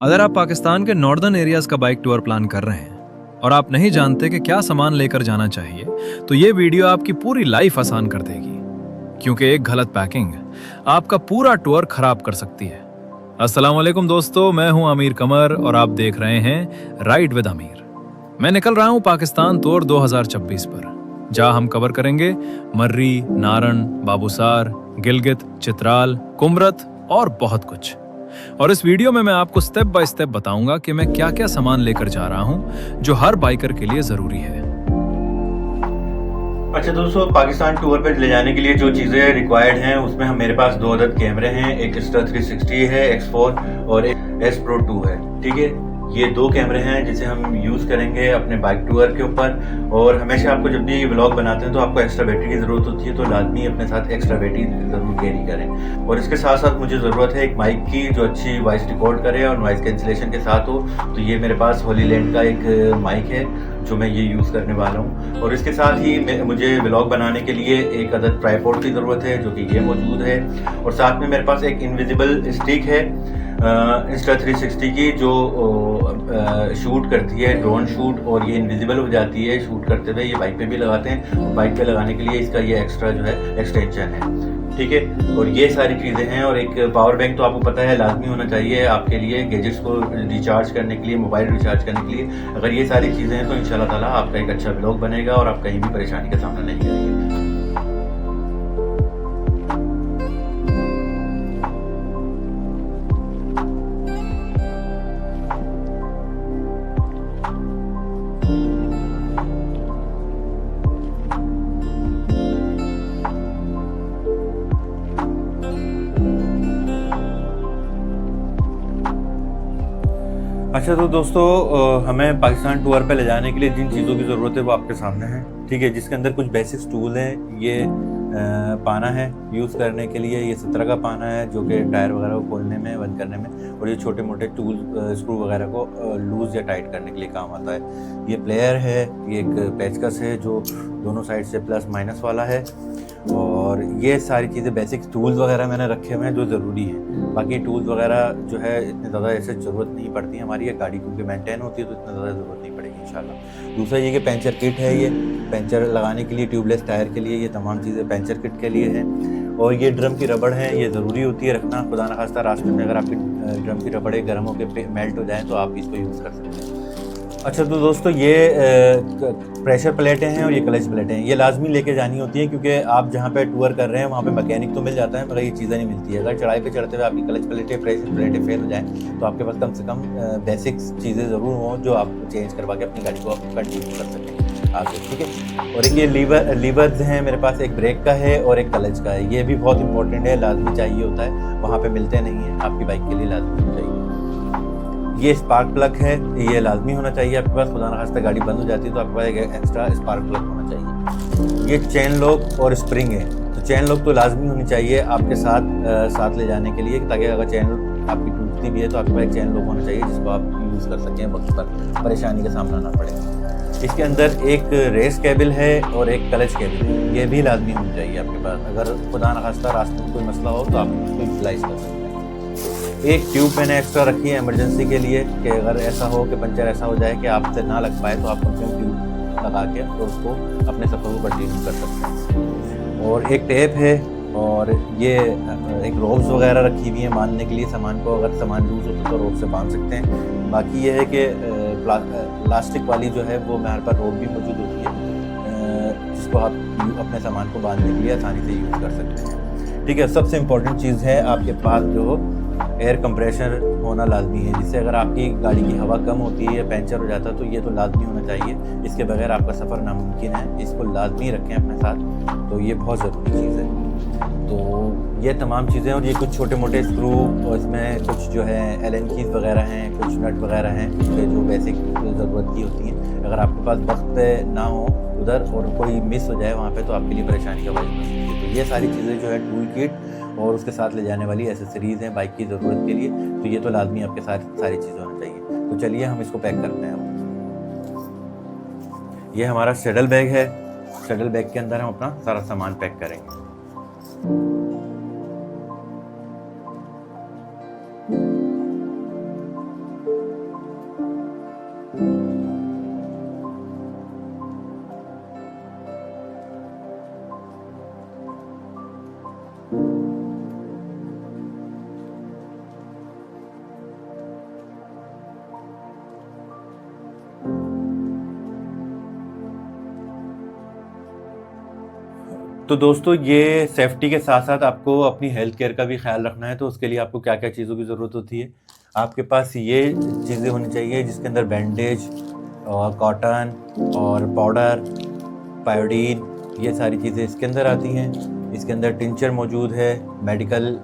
अगर आप पाकिस्तान के नॉर्दर्न एरियाज का बाइक टूर प्लान कर रहे हैं और आप नहीं जानते कि क्या सामान लेकर जाना चाहिए, तो ये वीडियो आपकी पूरी लाइफ आसान कर देगी। क्योंकि एक गलत पैकिंग आपका पूरा टूर खराब कर सकती है। अस्सलाम वालेकुम दोस्तों, मैं हूं आमिर कमर और आप देख रहे हैं राइड विद आमिर। मैं निकल रहा हूं पाकिस्तान टूर 2026 पर, जहां हम कवर करेंगे मर्री, नारन, बाबूसार, गिलगित, चित्राल, कुमरत और बहुत कुछ। और इस वीडियो में मैं आपको स्टेप बाय स्टेप बताऊंगा कि मैं क्या क्या सामान लेकर जा रहा हूं जो हर बाइकर के लिए जरूरी है। अच्छा दोस्तों, पाकिस्तान टूर पे ले जाने के लिए जो चीज़ें रिक्वायर्ड हैं उसमें हम मेरे पास 2 अदद कैमरे हैं। एक Insta360 है X4 और एक S Pro 2 है। ठीक है, ये 2 कैमरे हैं जिसे हम यूज़ करेंगे अपने बाइक टूर के ऊपर। और हमेशा आपको जब भी व्लॉग बनाते हैं तो आपको एक्स्ट्रा बैटरी की ज़रूरत होती है, तो लाजमी अपने साथ एक्स्ट्रा बैटरी ज़रूर कैरी करें। और इसके साथ साथ मुझे ज़रूरत है एक माइक की जो अच्छी वॉइस रिकॉर्ड करे और नॉइज़ कैंसिलेशन के साथ हो। तो ये मेरे पास होलीलैंड का एक माइक है जो मैं ये यूज़ करने वाला हूँ। और इसके साथ ही मुझे व्लॉग बनाने के लिए एक अदद ट्राइपॉड की ज़रूरत है जो कि ये मौजूद है। और साथ में मेरे पास एक इनविजिबल स्टिक है Insta360 की जो शूट करती है ड्रोन शूट, और ये इनविजिबल हो जाती है शूट करते हुए। ये बाइक पे भी लगाते हैं और बाइक पे लगाने के लिए इसका ये एक्स्ट्रा जो है एक्सटेंशन है। ठीक है, और ये सारी चीज़ें हैं। और एक पावर बैंक तो आपको पता है लाजमी होना चाहिए आपके लिए गैजेट्स को रिचार्ज करने के लिए, मोबाइल रिचार्ज करने के लिए। अगर ये सारी चीज़ें हैं तो इंशाल्लाह ताला आपका एक अच्छा ब्लॉग बनेगा और आप कहीं भी परेशानी का सामना नहीं करेंगे। अच्छा तो दोस्तों, हमें पाकिस्तान टूर पे ले जाने के लिए जिन चीज़ों की ज़रूरत है वो आपके सामने है। ठीक है, जिसके अंदर कुछ बेसिक टूल हैं। ये पाना है यूज़ करने के लिए, ये 17 का पाना है जो कि टायर वगैरह को खोलने में, बंद करने में, और ये छोटे मोटे टूल स्क्रू वगैरह को लूज़ या टाइट करने के लिए काम आता है। ये प्लेयर है, ये एक पेचकस है जो दोनों साइड से प्लस माइनस वाला है। और ये सारी चीज़ें बेसिक टूल्स वगैरह मैंने रखे हुए हैं जो ज़रूरी हैं। बाकी टूल्स वगैरह जो है इतनी ज़्यादा ऐसे ज़रूरत नहीं पड़ती हमारी, ये गाड़ी क्योंकि मेंटेन होती है तो इतना ज़्यादा ज़रूरत नहीं पड़ेगी इंशाल्लाह। दूसरा ये कि पेंचर किट है, ये पेंचर लगाने के लिए, ट्यूबलेस टायर के लिए, ये तमाम चीज़ें पेंचर किट के लिए हैं। और ये ड्रम की रबड़ है, ये ज़रूरी होती है रखना। खुदा न खास्ता रास्ते में अगर आपकी ड्रम की रबड़े गर्म होकर मेल्ट हो जाएँ तो आप इसको यूज़ कर सकते हैं। अच्छा तो दोस्तों, ये प्रेशर प्लेटें हैं और ये क्लच प्लेटें हैं, ये लाजमी लेके जानी होती हैं क्योंकि आप जहाँ पे टूर कर रहे हैं वहाँ पे मैकेनिक तो मिल जाता है मगर ये चीज़ें नहीं मिलती है। अगर चढ़ाई पे चढ़ते हुए आपकी क्लच प्लेटें, प्रेशर प्लेटें फेल हो जाएँ तो आपके पास कम से कम बेसिक चीज़ें ज़रूर हों जो आप चेंज करवा के अपनी गाड़ी को आप कंटिन्यू कर सकें आगे। ठीक है, और एक ये लीवर्स हैं मेरे पास, एक ब्रेक का है और एक क्लच का है। ये भी बहुत इंपॉर्टेंट है, लाजमी चाहिए होता है, वहाँ पर मिलते नहीं हैं, आपकी बाइक के लिए लाजमी चाहिए। ये स्पार्क प्लग है, ये लाजमी होना चाहिए आपके पास। खुदा न खास्ता गाड़ी बंद हो जाती है तो आपके पास एक एक्स्ट्रा स्पार्क प्लग होना चाहिए। ये चेन लॉक और स्प्रिंग है, तो चेन लॉक तो लाजमी होनी चाहिए आपके साथ ले जाने के लिए, ताकि अगर चेन आपकी टूटती भी है तो आपके पास एक चेन लॉक होना चाहिए जिसको आप यूज़ कर सकें, वक्त पर परेशानी का सामना ना पड़े। इसके अंदर एक रेस केबल है और एक क्लच केबल है, ये भी लाजमी होनी चाहिए आपके पास। अगर खुदा न खास्ता रास्ते में कोई मसला हो तो आप उसको यूटिलाइज कर सकते हैं। एक ट्यूब मैंने एक्स्ट्रा रखी है इमरजेंसी के लिए कि अगर ऐसा हो कि पंचर ऐसा हो जाए कि आपसे ना लग पाए तो आप कम से कम ट्यूब लगा के तो उसको अपने सफ़र को कंटिन्यू कर सकते हैं। और एक टेप है और ये एक रोप्स वगैरह रखी हुई है बांधने के लिए सामान को, अगर सामान लूज होता तो रोप से बांध सकते हैं। बाकी ये है कि प्लास्टिक वाली जो है वो मेरे पर रोप भी मौजूद होती है जिसको आप अपने सामान को बांधने के लिए आसानी से यूज़ कर सकते हैं। ठीक है, सबसे इम्पोर्टेंट चीज़ है आपके पास जो एयर कंप्रेशर होना लाजमी है, जिससे अगर आपकी गाड़ी की हवा कम होती है या पंचर हो जाता है तो ये तो लाजमी होना चाहिए। इसके बगैर आपका सफ़र नामुमकिन है, इसको लाजमी रखें अपने साथ, तो ये बहुत ज़रूरी चीज़ है। तो ये तमाम चीज़ें, और ये कुछ छोटे मोटे स्क्रू और इसमें कुछ जो है एलन कीज वगैरह हैं, कुछ नट वगैरह हैं जो बेसिक ज़रूरत की होती हैं। अगर आपके पास वक्त ना हो उधर और कोई मिस हो जाए वहाँ पे तो आपके लिए परेशानी का वजह बन सकती है। तो ये सारी चीज़ें जो है टूल किट और उसके साथ ले जाने वाली एसेसरीज़ हैं बाइक की ज़रूरत के लिए, तो ये तो लाजमी आपके साथ सारी चीज़ें होनी चाहिए। तो चलिए हम इसको पैक करते हैं। ये हमारा शटल बैग है, शटल बैग के अंदर हम अपना सारा सामान पैक करेंगे। तो दोस्तों, ये सेफ्टी के साथ साथ आपको अपनी हेल्थ केयर का भी ख्याल रखना है। तो उसके लिए आपको क्या क्या चीज़ों की ज़रूरत होती है, आपके पास ये चीज़ें होनी चाहिए जिसके अंदर बैंडेज और कॉटन और पाउडर, पायोडीन, ये सारी चीज़ें इसके अंदर आती हैं। इसके अंदर टिंचर मौजूद है, मेडिकल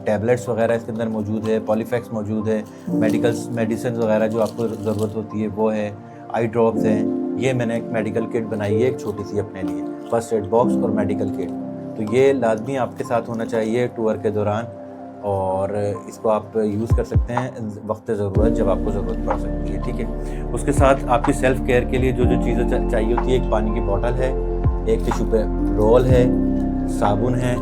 टैबलेट्स वगैरह इसके अंदर मौजूद है, पॉलीफैक्स मौजूद है, मेडिसिन वगैरह जो आपको ज़रूरत होती है वो है, आई ड्रॉप्स हैं। ये मैंने एक मेडिकल किट बनाई है एक छोटी सी अपने लिए, फर्स्ट एड बॉक्स और मेडिकल किट। तो ये लाजमी आपके साथ होना चाहिए टूर के दौरान, और इसको आप यूज़ कर सकते हैं वक्त ज़रूरत जब आपको ज़रूरत पड़ सकती है। ठीक है, उसके साथ आपकी सेल्फ़ केयर के लिए जो जो चीज़ें चाहिए होती है, एक पानी की बोतल है, एक टिश्यू पे रोल है, साबुन है,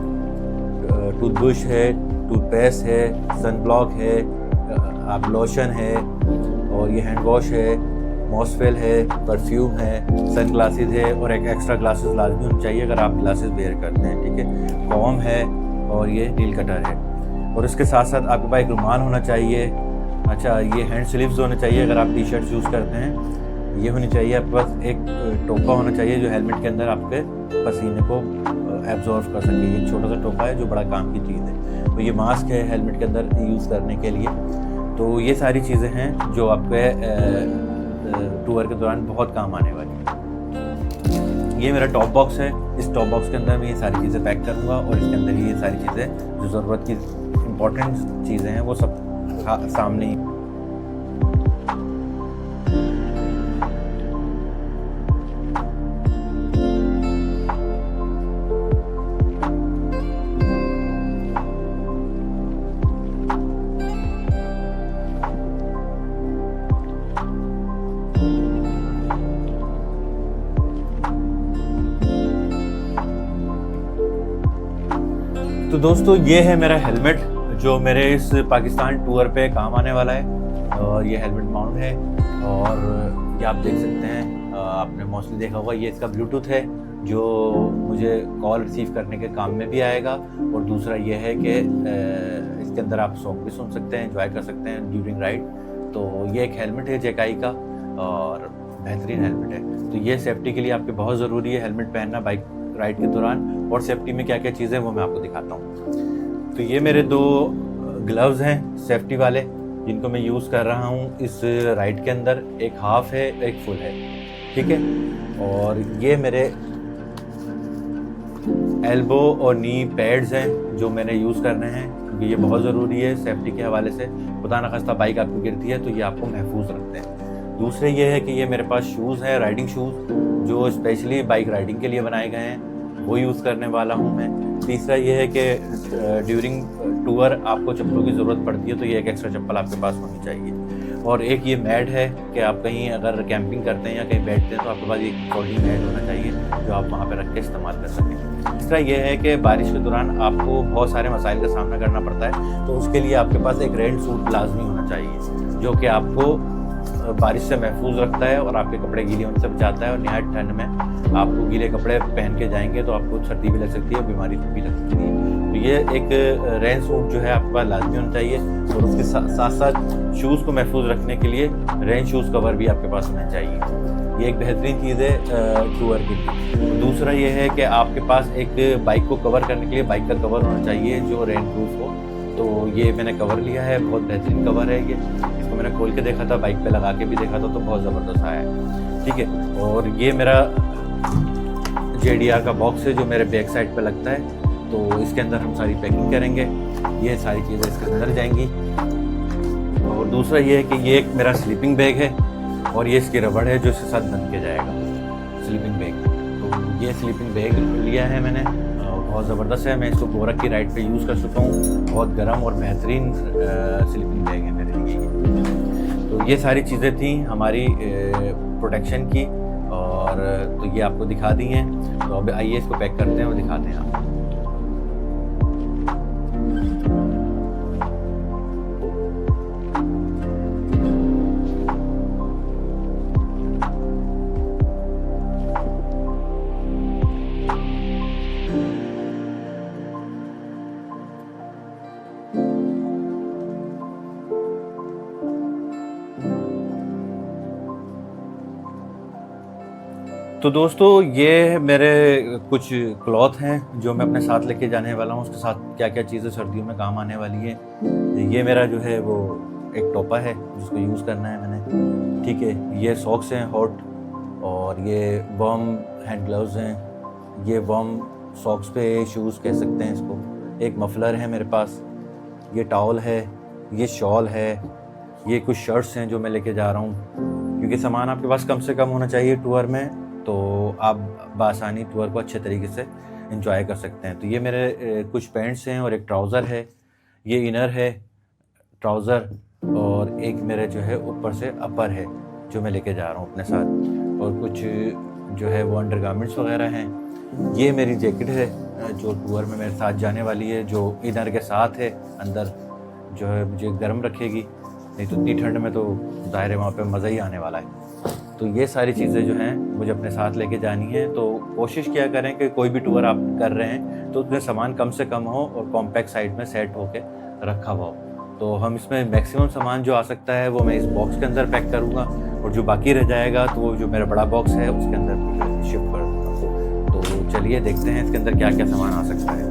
टूथब्रश है, टूथपेस्ट है, सन ब्लॉक है, आप लोशन है, और ये हैंड वॉश है, मॉस्फेल है, परफ्यूम है, सन ग्लासेस है, और एक एक्स्ट्रा ग्लासेस लाजमी होनी चाहिए अगर आप ग्लासेस वेयर करते हैं। ठीक है, कॉम है, और ये नील कटर है, और इसके साथ साथ आपके पास एक रुमाल होना चाहिए। अच्छा, ये हैंड स्लीव्स होने चाहिए अगर आप टी शर्ट यूज़ करते हैं। ये होनी चाहिए आपके पास एक टोपा होना चाहिए जो हेलमेट के अंदर आपके पसीने को एब्जॉर्व कर सके। ये छोटा सा टोपा है जो बड़ा काम की चीज़ है। तो ये मास्क है हेलमेट के अंदर यूज़ करने के लिए। तो ये सारी चीज़ें हैं जो आपके टूर के दौरान बहुत काम आने वाली है। ये मेरा टॉप बॉक्स है, इस टॉप बॉक्स के अंदर मैं ये सारी चीज़ें पैक करूँगा, और इसके अंदर ही ये सारी चीज़ें जो ज़रूरत की इम्पोर्टेंट चीज़ें हैं वो सब सामने ही। तो दोस्तों, ये है मेरा हेलमेट जो मेरे इस पाकिस्तान टूर पे काम आने वाला है, और ये हेलमेट माउंट है, और ये आप देख सकते हैं, आपने मोस्टली देखा होगा, ये इसका ब्लूटूथ है जो मुझे कॉल रिसीव करने के काम में भी आएगा। और दूसरा ये है कि इसके अंदर आप सॉन्ग भी सुन सकते हैं, एंजॉय कर सकते हैं ड्यूरिंग राइड। तो ये एक हेलमेट है जेकाई का, और बेहतरीन हेलमेट है। तो ये सेफ्टी के लिए आपके बहुत ज़रूरी है हेलमेट पहनना बाइक राइड के दौरान। और सेफ्टी में क्या क्या चीज़ें वो मैं आपको दिखाता हूँ। तो ये मेरे 2 ग्लव्स हैं सेफ्टी वाले जिनको मैं यूज़ कर रहा हूँ इस राइड के अंदर। एक हाफ है, एक फुल है। ठीक है, और ये मेरे एल्बो और नी पैड्स हैं जो मैंने यूज़ करने हैं, क्योंकि ये बहुत ज़रूरी है सेफ्टी के हवाले से। खुदा न खास्ता बाइक आपकी गिरती है तो ये आपको महफूज रखते हैं। दूसरे ये है कि ये मेरे पास शूज़ हैं, राइडिंग शूज़ जो स्पेशली बाइक राइडिंग के लिए बनाए गए हैं, वो यूज़ करने वाला हूँ मैं। तीसरा ये है कि ड्यूरिंग टूर आपको चप्पलों की ज़रूरत पड़ती है, तो ये एक एक्स्ट्रा चप्पल आपके पास होनी चाहिए। और एक ये मैट है कि आप कहीं अगर कैंपिंग करते हैं या कहीं बैठते हैं तो आपके पास एक फोल्डिंग मैट होना चाहिए जो आप वहाँ पे रख के इस्तेमाल कर सकें। तीसरा ये है कि बारिश के दौरान आपको बहुत सारे मसाइल का सामना करना पड़ता है, तो उसके लिए आपके पास एक रेन सूट लाजमी होना चाहिए जो कि आपको बारिश से महफूज रखता है और आपके कपड़े गीले होने से बचाता है। और नहायत ठंड में आपको गीले कपड़े पहन के जाएंगे तो आपको सर्दी भी लग सकती है, बीमारी भी लग सकती है। तो ये एक रेन सूट जो है आपके पास लाजमी होना चाहिए। और उसके साथ साथ शूज़ को महफूज रखने के लिए रेन शूज़ कवर भी आपके पास होना चाहिए। ये एक बेहतरीन चीज़ है टूर के लिए। दूसरा ये है कि आपके पास एक बाइक को कवर करने के लिए बाइक का कवर होना चाहिए जो रेन प्रूफ हो। तो ये मैंने कवर लिया है, बहुत बेहतरीन कवर है ये। इसको मैंने खोल के देखा था, बाइक पे लगा के भी देखा था, तो बहुत ज़बरदस्त आया है। ठीक है, और ये मेरा JDR का बॉक्स है जो मेरे बैक साइड पे लगता है। तो इसके अंदर हम सारी पैकिंग करेंगे, ये सारी चीज़ें इसके अंदर जाएंगी। और दूसरा ये है कि ये एक मेरा स्लीपिंग बैग है और ये इसकी रबड़ है जो इसके साथ बंध के जाएगा, स्लीपिंग बैग। तो ये स्लीपिंग बैग लिया है मैंने, बहुत ज़बरदस्त है। मैं इसको गोरख की राइड पे यूज़ कर चुका हूँ, बहुत गर्म और बेहतरीन स्लीपिंग बैग है मेरे लिए। तो ये सारी चीज़ें थी हमारी प्रोटेक्शन की, और तो ये आपको दिखा दी हैं। तो अब आइए इसको पैक करते हैं और दिखाते हैं आपको। तो दोस्तों ये मेरे कुछ क्लॉथ हैं जो मैं अपने साथ लेके जाने वाला हूँ। उसके साथ क्या क्या चीज़ें सर्दियों में काम आने वाली है। ये मेरा जो है वो एक टोपा है जिसको यूज़ करना है मैंने, ठीक है। ये सॉक्स हैं हॉट, और ये वार्म हैंड ग्लव्स हैं। ये वार्म सॉक्स पे शूज़ कह सकते हैं इसको। एक मफलर है मेरे पास, ये टॉवल है, ये शॉल है, ये कुछ शर्ट्स हैं जो मैं लेके जा रहा हूँ। क्योंकि सामान आपके पास कम से कम होना चाहिए टूर में, तो आप बासानी टूर को अच्छे तरीके से एंजॉय कर सकते हैं। तो ये मेरे कुछ पैंट्स हैं और एक ट्राउज़र है, ये इनर है ट्राउज़र, और एक मेरे जो है ऊपर से अपर है जो मैं लेके जा रहा हूँ अपने साथ, और कुछ जो है वो अंडरगारमेंट्स वगैरह हैं। ये मेरी जैकेट है जो टूर में मेरे साथ जाने वाली है, जो इनर के साथ है, अंदर जो है मुझे गर्म रखेगी, नहीं तो इतनी ठंड में तो ज़ाहिर है वहाँ पे मज़ा ही आने वाला है। तो ये सारी चीज़ें जो हैं मुझे अपने साथ लेके जानी है। तो कोशिश किया करें कि कोई भी टूर आप कर रहे हैं तो उसमें सामान कम से कम हो और कॉम्पैक्ट साइड में सेट होके रखा हुआ हो। तो हम इसमें मैक्सिमम सामान जो आ सकता है वो मैं इस बॉक्स के अंदर पैक करूँगा, और जो बाकी रह जाएगा तो वो जो मेरा बड़ा बॉक्स है उसके अंदर शिफ्ट कर दूँगा। तो चलिए देखते हैं इसके अंदर क्या क्या सामान आ सकता है।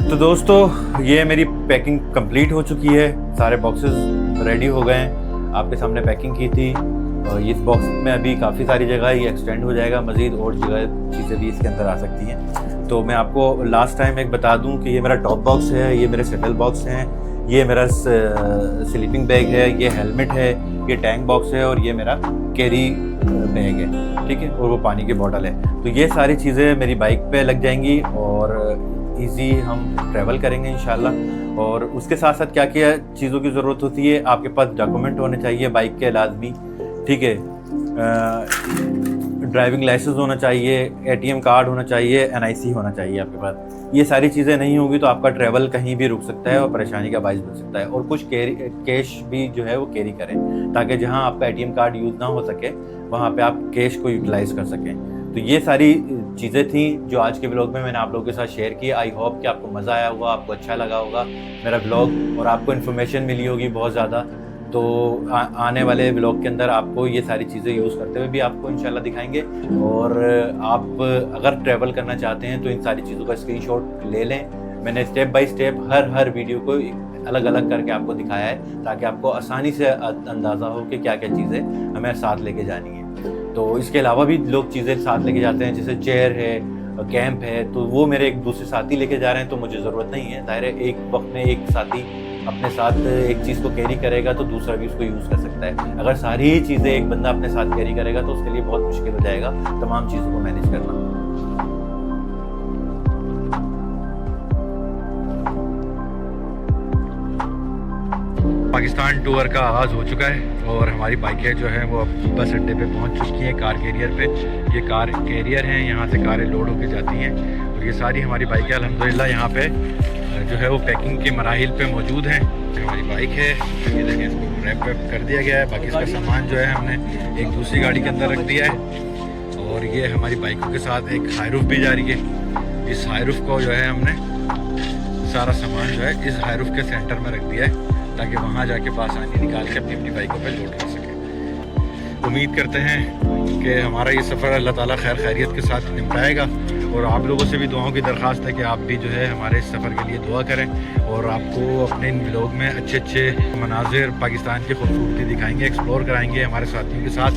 तो दोस्तों ये मेरी पैकिंग कंप्लीट हो चुकी है, सारे बॉक्सेस रेडी हो गए हैं। आपके सामने पैकिंग की थी, और इस बॉक्स में अभी काफ़ी सारी जगह ये एक्सटेंड हो जाएगा, मज़ीद और जगह चीज़ें भी इसके अंदर आ सकती हैं। तो मैं आपको लास्ट टाइम एक बता दूं कि ये मेरा टॉप बॉक्स है, ये मेरे सेटल बॉक्स हैं, ये मेरा स्लीपिंग बैग है, ये हेलमेट है, ये टैंक बॉक्स है, और ये मेरा कैरी बैग है, ठीक है, और वो पानी की बोतल है। तो ये सारी चीज़ें मेरी बाइक पे लग जाएंगी और इजी हम ट्रैवल करेंगे इंशाल्लाह। और उसके साथ साथ क्या क्या चीज़ों की ज़रूरत होती है, आपके पास डॉक्यूमेंट होने चाहिए बाइक के लाजमी, ठीक है। ड्राइविंग लाइसेंस होना चाहिए, ATM कार्ड होना चाहिए, NIC होना चाहिए आपके पास। ये सारी चीज़ें नहीं होगी तो आपका ट्रैवल कहीं भी रुक सकता है और परेशानी का बाइस बन सकता है। और कुछ कैश भी जो है वो कैरी करें, ताकि जहाँ आपका ATM कार्ड यूज़ ना हो सके वहाँ पे आप कैश को यूटिलाइज़ कर सकें। तो ये सारी चीज़ें थी जो आज के व्लॉग में मैंने आप लोगों के साथ शेयर की। आई होप कि आपको मज़ा आया होगा, आपको अच्छा लगा होगा मेरा व्लॉग, और आपको इन्फॉर्मेशन मिली होगी बहुत ज़्यादा। तो आने वाले व्लॉग के अंदर आपको ये सारी चीज़ें यूज़ करते हुए भी आपको इंशाल्लाह दिखाएंगे। और आप अगर ट्रैवल करना चाहते हैं तो इन सारी चीज़ों का स्क्रीनशॉट ले लें। मैंने step by step her video को अलग अलग करके आपको दिखाया है, ताकि आपको आसानी से अंदाज़ा हो कि क्या क्या चीज़ें हमें साथ लेके जानी है। तो इसके अलावा भी लोग चीज़ें साथ लेके जाते हैं, जैसे चेयर है, कैंप है, तो वो मेरे एक दूसरे साथी लेके जा रहे हैं, तो मुझे ज़रूरत नहीं है। ज़ाहिर है एक वक्त में एक साथी अपने साथ एक चीज़ को कैरी करेगा तो दूसरा भी उसको यूज़ कर सकता है। अगर सारी ही चीज़ें एक बंदा अपने साथ कैरी करेगा तो उसके लिए बहुत मुश्किल हो जाएगा तमाम चीज़ों को मैनेज करना। पाकिस्तान टूर का आगाज़ हो चुका है और हमारी बाइकें जो हैं वो अब बस अड्डे पे पहुंच चुकी हैं, कार कैरियर पे। ये कार कैरियर हैं, यहाँ से कारें लोड होकर जाती हैं, और ये सारी हमारी बाइकें अल्हम्दुलिल्लाह यहाँ पे जो है वो पैकिंग के मराहिल पे मौजूद हैं। हमारी बाइक है, ये देखें, इसको रैप वैप कर दिया गया है। बाकी इसका सामान जो है हमने एक दूसरी गाड़ी के अंदर रख दिया है। और ये हमारी बाइकों के साथ एक हाईरूफ भी जा रही है। इस हाईरूफ को जो है हमने सारा सामान जो है इस हाईरूफ के सेंटर में रख दिया है, ताकि वहाँ जाके बासानी निकाल के अपनी अपनी बाइकों पे लोड कर सकें। उम्मीद करते हैं कि हमारा ये सफ़र अल्लाह ताला खैर खैरियत के साथ निपटाएगा। और आप लोगों से भी दुआओं की दरख्वास्त है कि आप भी जो है हमारे इस सफ़र के लिए दुआ करें, और आपको अपने इन व्लॉग में अच्छे अच्छे मनाजिर पाकिस्तान की खूबसूरती दिखाएंगे, एक्सप्लोर कराएंगे हमारे साथियों के साथ।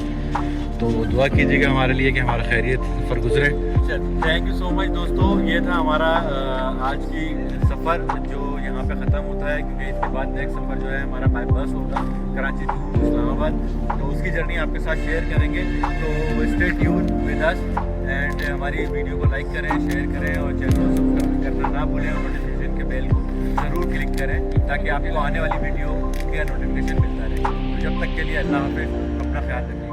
तो दुआ कीजिएगा हमारे लिए कि हमारा खैरियत सफ़र गुजरे। थैंक यू सो मच दोस्तों, ये था हमारा आज की सफ़र जो यहाँ पे ख़त्म होता है, क्योंकि इसके बाद नेक्स्ट सफ़र जो है हमारा बाय बस होगा कराची टू इस्लामाबाद। तो उसकी जर्नी आपके साथ शेयर करेंगे, तो stay tune with us and हमारी वीडियो को लाइक करें, शेयर करें और चैनल को सब्सक्राइब करना ना भूलें और नोटिफिकेशन के बेल को ज़रूर क्लिक करें ताकि आपको आने वाली वीडियो का नोटिफिकेशन मिलता रहे। तो जब तक के लिए अल्लाह हाफ़िज़, अपना ख्याल रखिए।